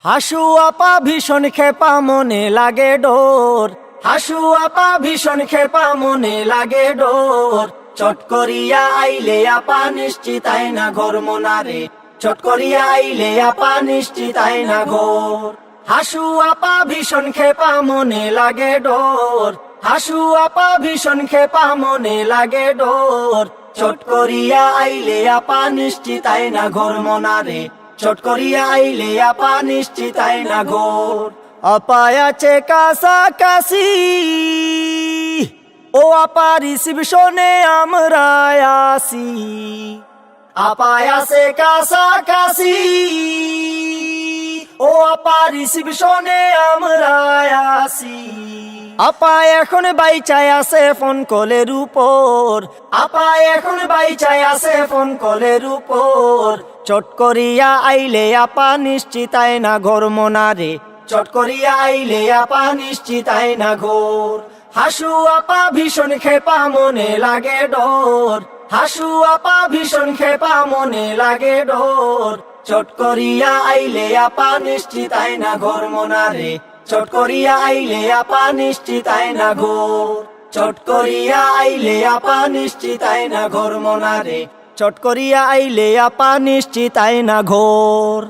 হাসু আপা ভীষণ খেপা মনে লাগে ডোর, হাসু আপা ভীষণ খেপা মনে লাগে ডোর। চট করিয়া আইলে আপা নিশ্চিত আইনা ঘর মোনারে, চট করিয়া আইলে আপা নিশ্চিত আইনা ঘর। হাসু আপা ভীষণ খেপা মনে লাগে ডোর, হাসু আপা ভীষণ খেপা মনে লাগে ডোর। চট করিয়া আইলে আপা নিশ্চিত আইনা ঘর মোনারে, চট করিয়া আইলে আপা নিশ্চিত আইনা ঘর। আপা আছে কাছাকাছি, ও আপা রিসিপশনে আমরা আসি। আপা আছে কাছাকাছি, ও আপা রিসিপশনে আমরা আসি। আপা এখন বাইচায় আছে ফোন কলের উপর, আপা এখন বাইচায় আছে ফোন কলের উপর। চট করিয়া আইলে আপা নিশ্চিত আইনা ঘর মোনারে, চট করিয়া আইলে আপা নিশ্চিত আইনা ঘর। হাসু আপা ভীষণ খেপা মনে লাগে ডোর, হাসু আপা ভীষণ খেপা মনে লাগে ডোর। চট করিয়া আইলে আপা নিশ্চিত আইনা ঘর মোনারে, চট করিয়া আইলে আপা নিশ্চিত আইনা ঘর। চট করিয়া আইলে আপা নিশ্চিত আইনা ঘর মোনারে, চট করিয়া আইলে আপা নিশ্চিত আইনা ঘর।